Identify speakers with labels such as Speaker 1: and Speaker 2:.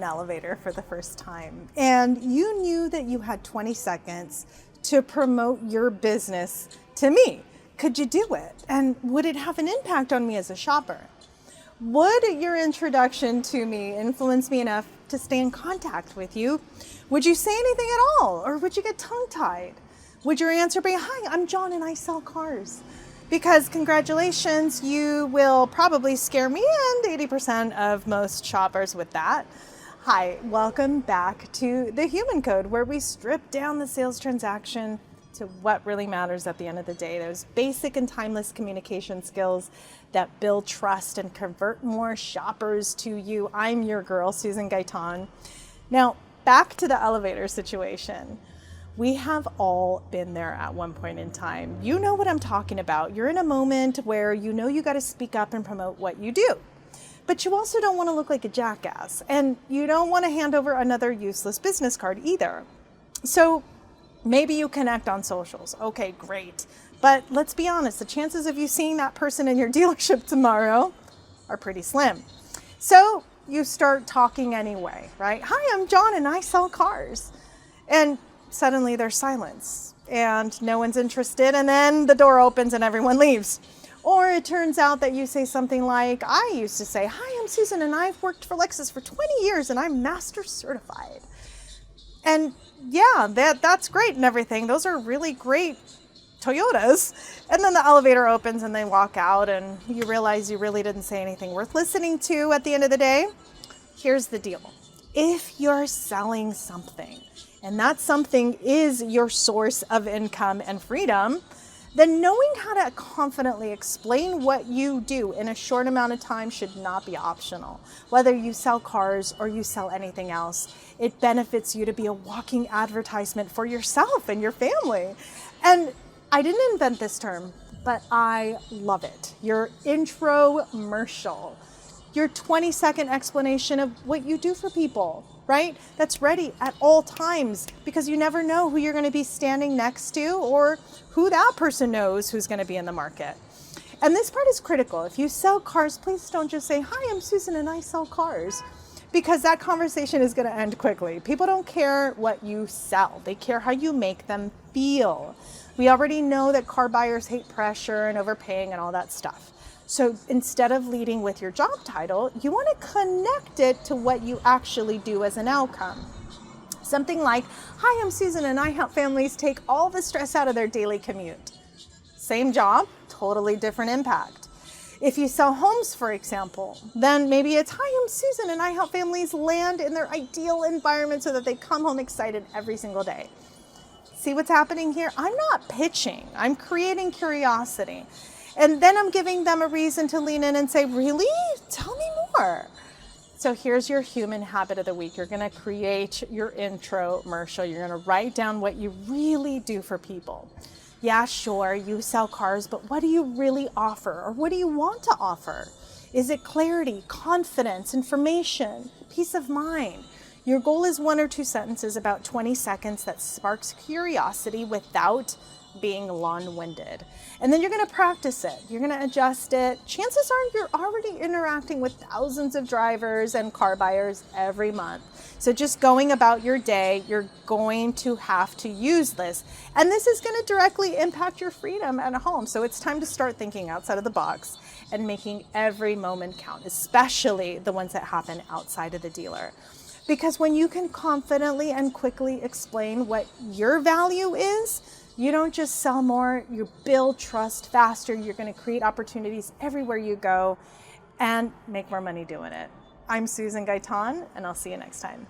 Speaker 1: elevator for the first time and you knew that you had 20 seconds to promote your business to me, could you do it? And would it have an impact on me as a shopper? Would your introduction to me influence me enough to stay in contact with you? Would you say anything at all? Or would you get tongue-tied? Would your answer be, hi, I'm John and I sell cars? Because congratulations, you will probably scare me and 80% of most shoppers with that. Hi, welcome back to the Human Code, where we strip down the sales transaction to what really matters at the end of the day. Those basic and timeless communication skills that build trust and convert more shoppers to you. I'm your girl, Susan Gaytan. Now, back to the elevator situation. We have all been there at one point in time. You know what I'm talking about. You're in a moment where you know you got to speak up and promote what you do. But you also don't want to look like a jackass. And you don't want to hand over another useless business card either. So maybe you connect on socials. Okay, great. But let's be honest, the chances of you seeing that person in your dealership tomorrow are pretty slim. So you start talking anyway, right? Hi, I'm John and I sell cars. And suddenly there's silence and no one's interested, and then the door opens and everyone leaves. Or it turns out that you say something like, I used to say, hi, I'm Susan and I've worked for Lexus for 20 years and I'm master certified. And yeah, that's great and everything. Those are really great Toyotas. And then the elevator opens and they walk out and you realize you really didn't say anything worth listening to at the end of the day. Here's the deal. If you're selling something and that something is your source of income and freedom, then knowing how to confidently explain what you do in a short amount of time should not be optional. Whether you sell cars or you sell anything else, it benefits you to be a walking advertisement for yourself and your family. And I didn't invent this term, but I love it. Your intro-mercial, your 20-second explanation of what you do for people, right? That's ready at all times, because you never know who you're going to be standing next to or who that person knows who's going to be in the market. And this part is critical. If you sell cars, please don't just say, hi, I'm Susan and I sell cars, because that conversation is going to end quickly. People don't care what you sell. They care how you make them feel. We already know that car buyers hate pressure and overpaying and all that stuff. So instead of leading with your job title, you want to connect it to what you actually do as an outcome. Something like, hi, I'm Susan and I help families take all the stress out of their daily commute. Same job, totally different impact. If you sell homes, for example, then maybe it's, hi, I'm Susan and I help families land in their ideal environment so that they come home excited every single day. See what's happening here? I'm not pitching, I'm creating curiosity. And then I'm giving them a reason to lean in and say, really? Tell me more. So here's your human habit of the week. You're going to create your intro-mercial. You're going to write down what you really do for people. Yeah, sure, you sell cars, but what do you really offer? Or what do you want to offer? Is it clarity, confidence, information, peace of mind? Your goal is 1 or 2 sentences, about 20 seconds, that sparks curiosity without being long-winded. And then you're going to practice it. You're going to adjust it. Chances are you're already interacting with thousands of drivers and car buyers every month. So just going about your day, you're going to have to use this. And this is going to directly impact your freedom at home. So it's time to start thinking outside of the box and making every moment count, especially the ones that happen outside of the dealer. Because when you can confidently and quickly explain what your value is, you don't just sell more, you build trust faster, you're going to create opportunities everywhere you go and make more money doing it. I'm Susan Gaytan, and I'll see you next time.